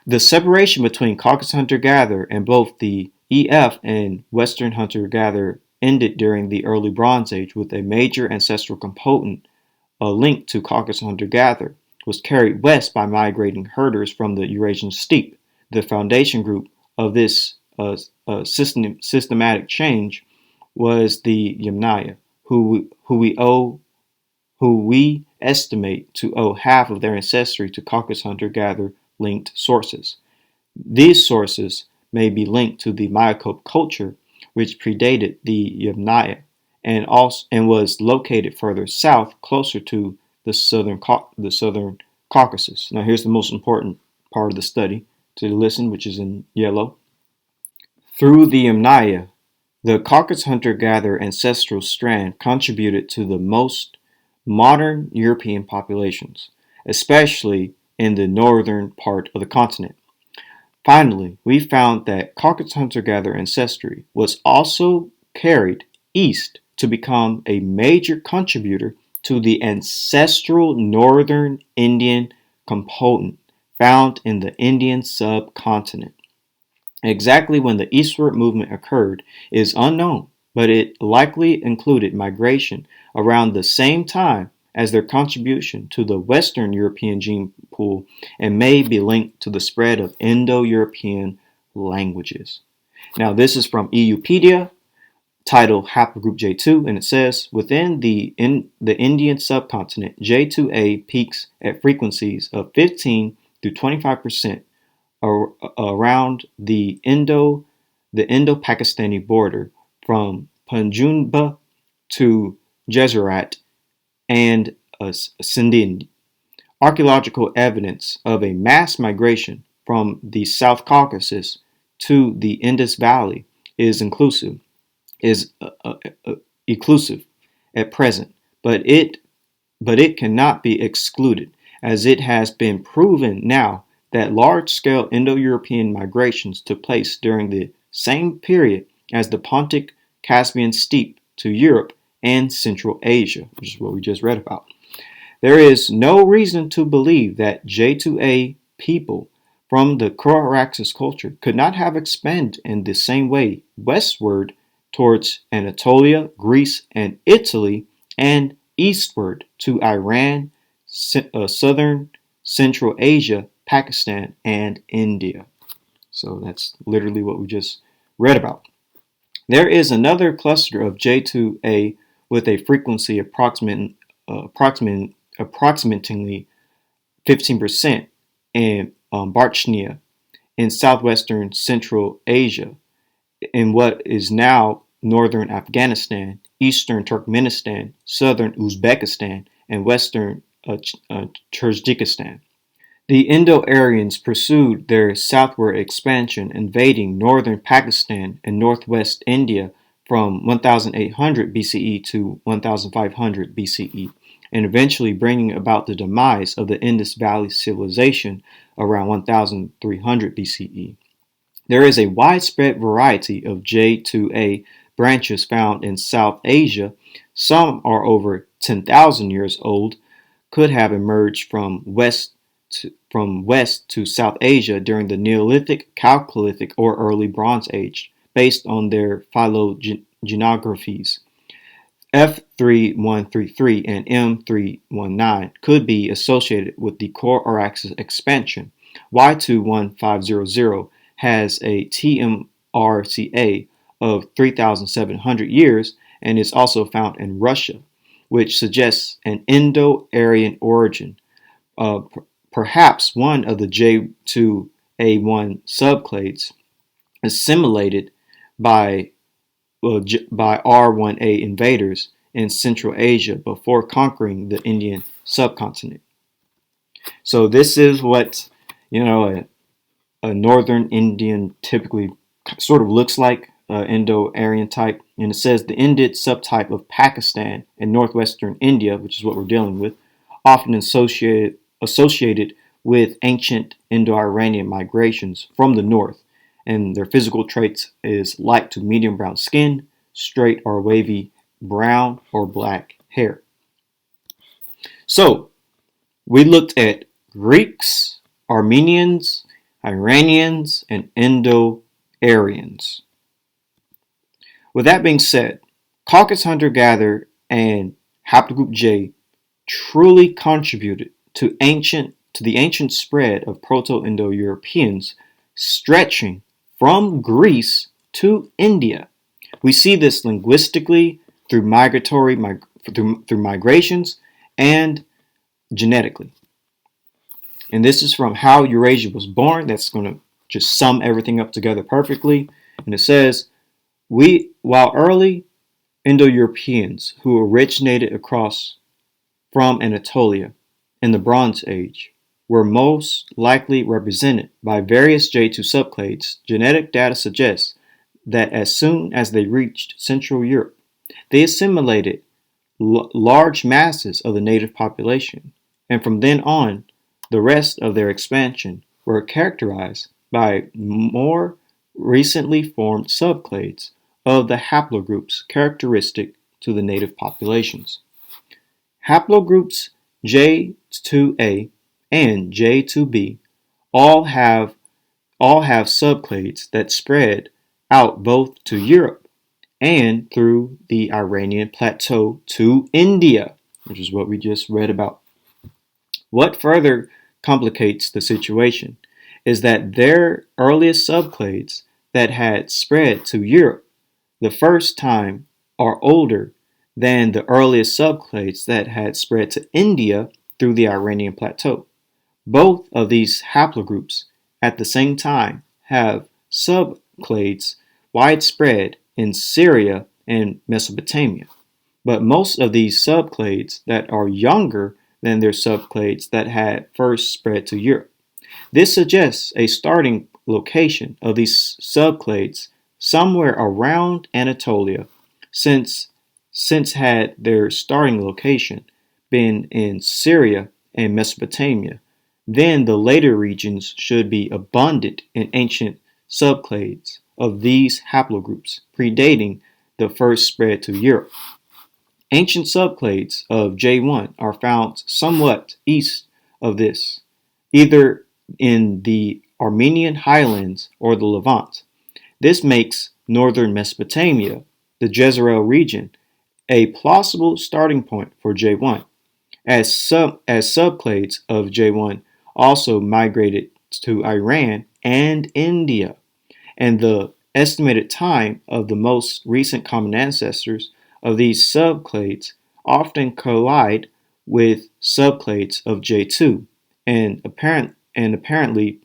The separation between Caucasus hunter-gatherer and both the EF and Western hunter-gatherer ended during the early Bronze Age, with a major ancestral component linked to Caucasus hunter-gatherer was carried west by migrating herders from the Eurasian steppe. The foundation group of this systematic change was the Yamnaya, who we estimate to owe half of their ancestry to Caucasus hunter-gatherer linked sources. These sources may be linked to the Mayakope culture, which predated the Yamnaya and was located further south, closer to the southern Caucasus. Now, here's the most important part of the study to listen, which is in yellow. Through the Yamnaya, the Caucasus hunter-gatherer ancestral strand contributed to the most modern European populations, especially in the northern part of the continent. Finally, we found that Caucasus hunter-gatherer ancestry was also carried east to become a major contributor to the ancestral northern Indian component found in the Indian subcontinent. Exactly when the eastward movement occurred is unknown, but it likely included migration around the same time as their contribution to the Western European gene pool and may be linked to the spread of Indo-European languages. Now, this is from EUpedia, titled Haplogroup J2, and it says, within the Indian subcontinent, J2A peaks at frequencies of 15 to 25% around the Indo-Pakistani border from Punjab to Gujarat and Sindh. Archaeological evidence of a mass migration from the South Caucasus to the Indus Valley is elusive at present, but it cannot be excluded, as it has been proven now that large-scale Indo-European migrations took place during the same period as the Pontic Caspian steppe to Europe and Central Asia, which is what we just read about. There is no reason to believe that J2A people from the Croaxus culture could not have expanded in the same way westward towards Anatolia, Greece, and Italy, and eastward to Iran, southern Central Asia, Pakistan, and India. So that's literally what we just read about. There is another cluster of J2A with a frequency approximately 15% in Barchnia in southwestern Central Asia, in what is now northern Afghanistan, eastern Turkmenistan, southern Uzbekistan, and western Kyrgyzstan. The Indo-Aryans pursued their southward expansion, invading northern Pakistan and northwest India from 1800 BCE to 1500 BCE, and eventually bringing about the demise of the Indus Valley civilization around 1300 BCE. There is a widespread variety of J2A branches found in South Asia. Some are over 10,000 years old, could have emerged from west to South Asia during the Neolithic, Chalcolithic, or early Bronze Age, based on their phylogenographies. F3133 and M319 could be associated with the core axis expansion. Y21500 has a TMRCA of 3,700 years and is also found in Russia, which suggests an Indo-Aryan origin. Perhaps one of the J2A1 subclades assimilated by R1A invaders in Central Asia before conquering the Indian subcontinent. So this is what a northern Indian typically sort of looks like, Indo-Aryan type, and it says the Indid subtype of Pakistan and northwestern India, which is what we're dealing with, often associated with ancient Indo-Iranian migrations from the north, and their physical traits is light to medium brown skin, straight or wavy brown or black hair. So we looked at Greeks, Armenians, Iranians, and Indo-Aryans. With that being said, Caucasus hunter-gatherer and Haplogroup J truly contributed to the ancient spread of Proto-Indo-Europeans stretching from Greece to India. We see this linguistically through migrations and genetically. And this is from How Eurasia Was Born. That's going to just sum everything up together perfectly. And it says, while early Indo-Europeans who originated across from Anatolia in the Bronze Age were most likely represented by various J2 subclades, genetic data suggests that as soon as they reached Central Europe, they assimilated large masses of the native population, and from then on, the rest of their expansion were characterized by more recently formed subclades of the haplogroups characteristic to the native populations. Haplogroups J2A and J2B all have subclades that spread out both to Europe and through the Iranian plateau to India, which is what we just read about. What further complicates the situation is that their earliest subclades that had spread to Europe the first time are older than the earliest subclades that had spread to India through the Iranian plateau. Both of these haplogroups at the same time have subclades widespread in Syria and Mesopotamia, but most of these subclades that are younger than their subclades that had first spread to Europe. This suggests a starting location of these subclades somewhere around Anatolia, since had their starting location been in Syria and Mesopotamia, then the later regions should be abundant in ancient subclades of these haplogroups, predating the first spread to Europe. Ancient subclades of J1 are found somewhat east of this, either in the Armenian highlands or the Levant. This makes northern Mesopotamia, the Jezreel region, a plausible starting point for J1, as subclades of J1 also migrated to Iran and India, and the estimated time of the most recent common ancestors of these subclades often collide with subclades of J2 and apparently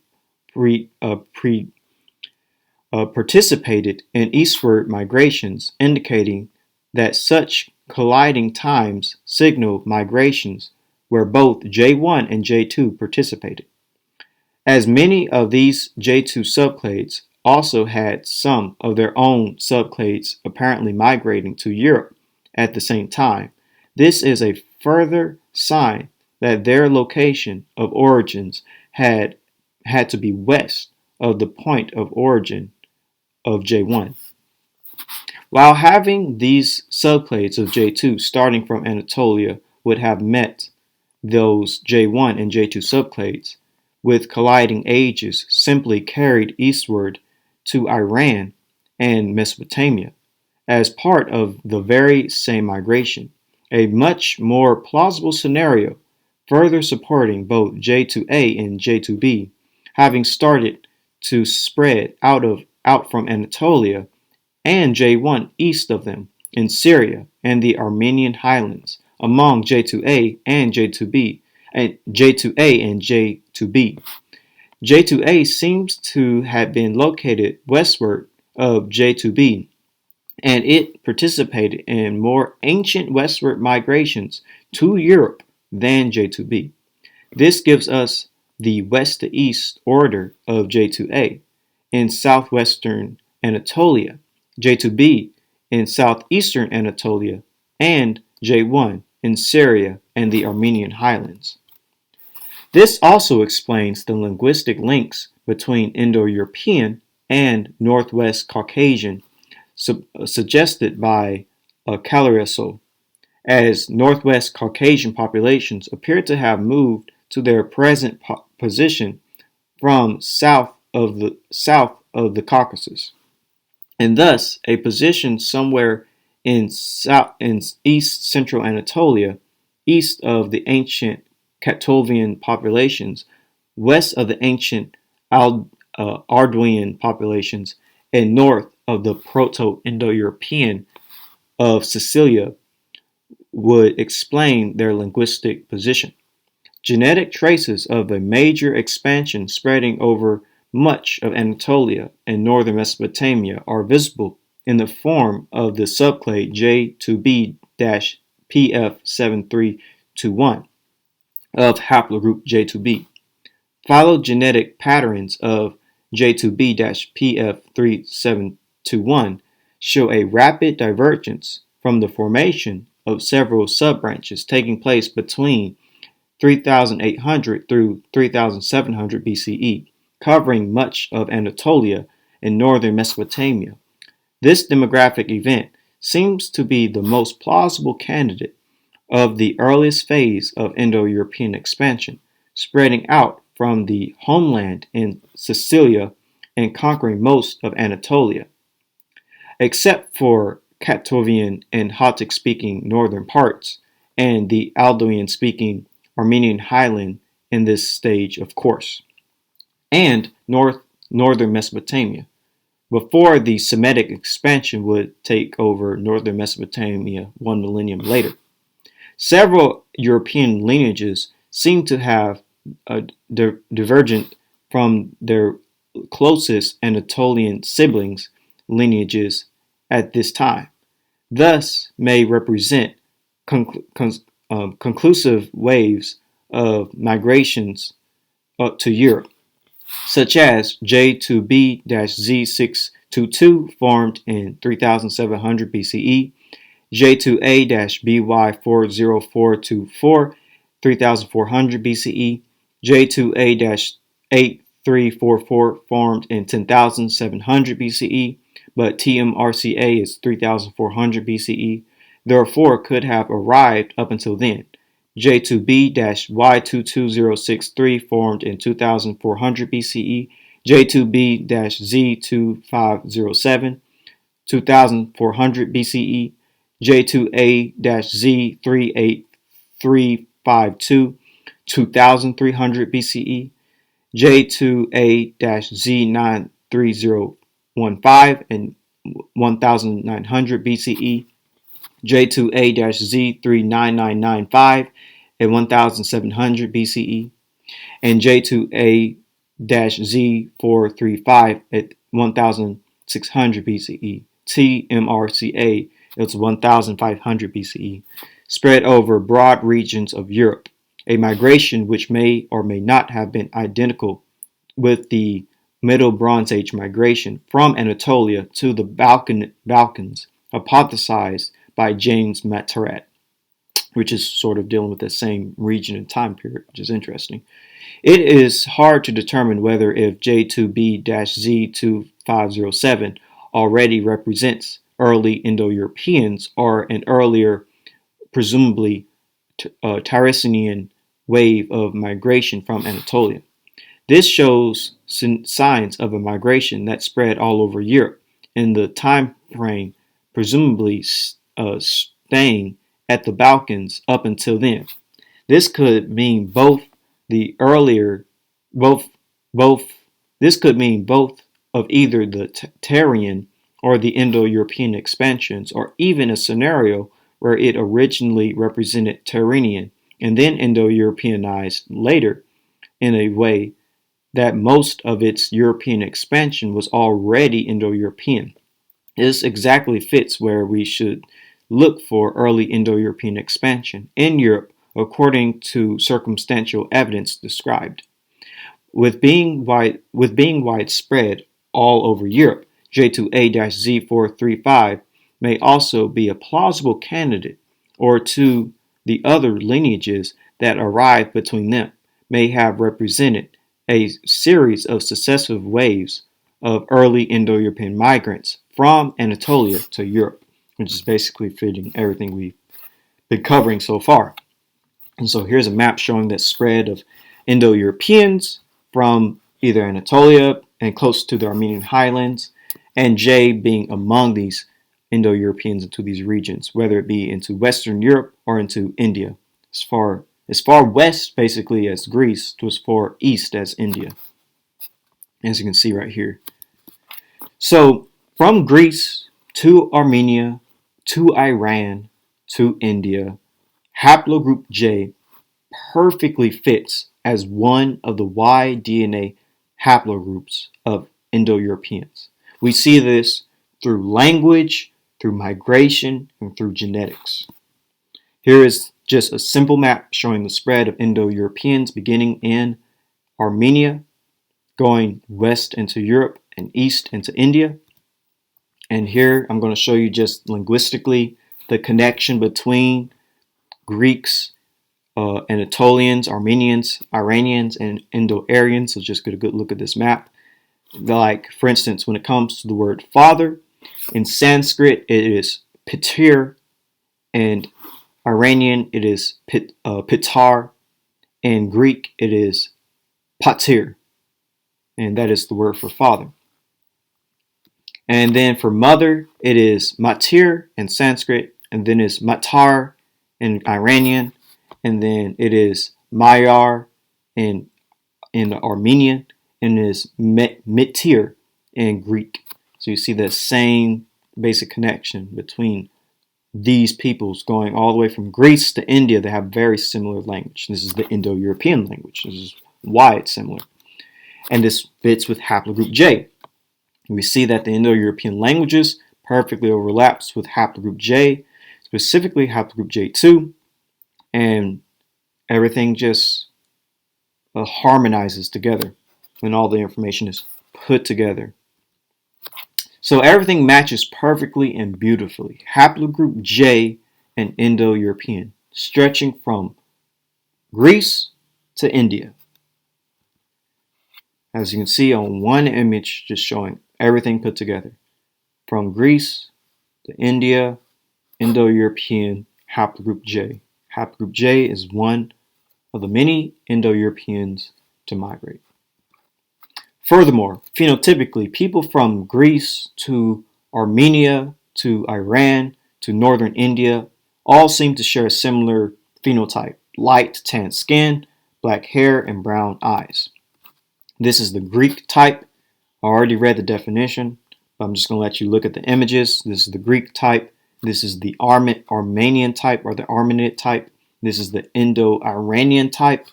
participated in eastward migrations, indicating that such colliding times signal migrations where both J1 and J2 participated. As many of these J2 subclades also had some of their own subclades apparently migrating to Europe at the same time, this is a further sign that their location of origins had to be west of the point of origin of J1. While having these subclades of J2 starting from Anatolia would have met those J1 and J2 subclades, with colliding ages simply carried eastward to Iran and Mesopotamia as part of the very same migration, a much more plausible scenario, further supporting both J2A and J2B having started to spread out from Anatolia, and J1 east of them in Syria and the Armenian highlands among J2A and J2B and J2A and J2B. J2A seems to have been located westward of J2B, and it participated in more ancient westward migrations to Europe than J2B. This gives us the west to east order of J2A in southwestern Anatolia, J2B in southeastern Anatolia, and J1 in Syria and the Armenian highlands. This also explains the linguistic links between Indo-European and Northwest Caucasian suggested by Calariso, as Northwest Caucasian populations appear to have moved to their present position from south of the Caucasus, and thus a position somewhere in east central Anatolia, east of the ancient Cattovian populations, west of the ancient Arduinian populations, and north of the Proto-Indo-European of Sicilia would explain their linguistic position. Genetic traces of a major expansion spreading over much of Anatolia and northern Mesopotamia are visible in the form of the subclade J2B-PF7321 of haplogroup J2B. Phylogenetic patterns of J2B-PF3721 show a rapid divergence from the formation of several subbranches taking place between 3800 through 3700 BCE, covering much of Anatolia and northern Mesopotamia. This demographic event seems to be the most plausible candidate of the earliest phase of Indo-European expansion, spreading out from the homeland in Sicilia and conquering most of Anatolia. Except for Cattovian and Hattic-speaking northern parts, and the Aldoian-speaking Armenian highland in this stage, of course, and northern Mesopotamia, before the Semitic expansion would take over northern Mesopotamia 1 millennium later. Several European lineages seem to have divergent from their closest Anatolian siblings lineages at this time, thus may represent conclusive waves of migrations to Europe, such as J2B-Z622 formed in 3700 BCE, J2A-BY40424 3400 BCE, J2A-8344 formed in 10700 BCE, but TMRCA is 3400 BCE, therefore could have arrived up until then. J2B-Y22063 formed in 2400 BCE, J2B-Z2507, 2400 BCE, J2A-Z38352, 2300 BCE, J2A-Z9301, and 1900 BCE, J2A-Z39995 at 1700 BCE, and J2A-Z435 at 1600 BCE. TMRCA is 1500 BCE, spread over broad regions of Europe, a migration which may or may not have been identical with the Middle Bronze Age migration from Anatolia to the Balkans, hypothesized by James Matarat, which is sort of dealing with the same region and time period, which is interesting. It is hard to determine whether if J2B-Z2507 already represents early Indo-Europeans or an earlier, presumably Tartessian wave of migration from Anatolia. This shows signs of a migration that spread all over Europe in the time frame, presumably staying at the Balkans up until then. This could mean both this could mean both of either the Terran or the Indo-European expansions, or even a scenario where it originally represented Terranian and then Indo-Europeanized later in a way that most of its European expansion was already Indo-European. This exactly fits where we should look for early Indo-European expansion in Europe according to circumstantial evidence described. With being widespread all over Europe, J2A-Z435 may also be a plausible candidate, or to the other lineages that arrived between them may have represented a series of successive waves of early Indo-European migrants from Anatolia to Europe, which is basically fitting everything we've been covering so far. And so here's a map showing the spread of Indo-Europeans from either Anatolia and close to the Armenian highlands, and J being among these Indo-Europeans into these regions, whether it be into Western Europe or into India, as far west basically as Greece to as far east as India, as you can see right here. So from Greece to Armenia to Iran to India, Haplogroup J perfectly fits as one of the Y DNA haplogroups of Indo-Europeans. We see this through language, through migration, and through genetics. Here is just a simple map showing the spread of Indo-Europeans beginning in Armenia, going west into Europe and east into India. And here I'm going to show you just linguistically the connection between Greeks, Anatolians, Armenians, Iranians, and Indo-Aryans. So just get a good look at this map. Like, for instance, when it comes to the word father, in Sanskrit it is pitir, and Iranian it is pitar, and Greek it is patir, and that is the word for father. And then for mother it is matir in Sanskrit, and then is matar in Iranian, and then it is mayar in Armenian, and it is mitir in Greek. So you see the same basic connection between these peoples going all the way from Greece to India. They have very similar language. This is the Indo-European language. This is why it's similar. And this fits with Haplogroup J. We see that the Indo-European languages perfectly overlaps with Haplogroup J, specifically Haplogroup J2, and everything just harmonizes together when all the information is put together. So everything matches perfectly and beautifully. Haplogroup J and Indo-European, stretching from Greece to India. As you can see on one image, just showing everything put together. From Greece to India, Indo-European, Haplogroup J. Haplogroup J is one of the many Indo-Europeans to migrate. Furthermore, phenotypically, people from Greece to Armenia to Iran to northern India all seem to share a similar phenotype: light tan skin, black hair, and brown eyes. This is the Greek type. I already read the definition, I'm just going to let you look at the images. This is the Greek type. This is the Armenian type, or the Armenid type. This is the Indo-Iranian type.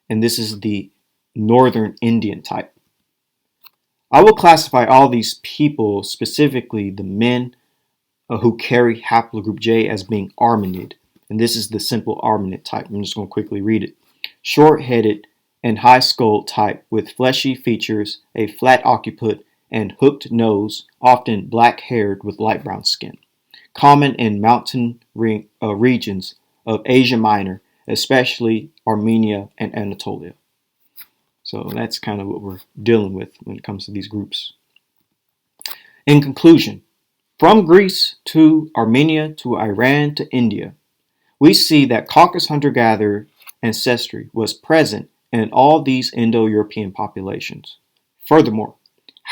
And this is the Northern Indian type. I will classify all these people, specifically the men who carry haplogroup J, as being Armenid. And this is the simple Armenid type. I'm just going to quickly read it. Short-headed and high-skulled type with fleshy features, a flat occiput, and hooked nose, often black-haired with light brown skin. Common in mountain regions of Asia Minor, especially Armenia and Anatolia. So that's kind of what we're dealing with when it comes to these groups. In conclusion, from Greece to Armenia to Iran to India, we see that Caucasus hunter-gatherer ancestry was present in all these Indo-European populations. Furthermore,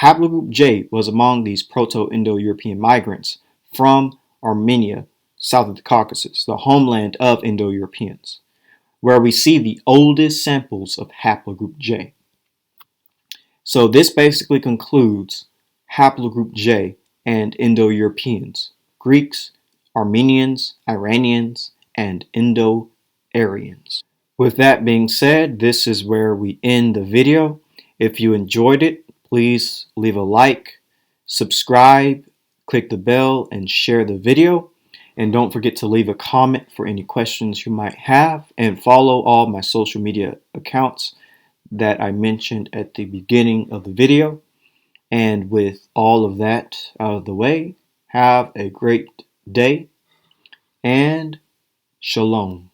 haplogroup J was among these Proto-Indo-European migrants from Armenia, south of the Caucasus, the homeland of Indo-Europeans, where we see the oldest samples of haplogroup J. So this basically concludes haplogroup J and Indo-Europeans, Greeks, Armenians, Iranians, and Indo-Aryans. With that being said, this is where we end the video. If you enjoyed it, please leave a like, subscribe, click the bell, and share the video. And don't forget to leave a comment for any questions you might have, and follow all my social media accounts that I mentioned at the beginning of the video. And with all of that out of the way, have a great day and shalom.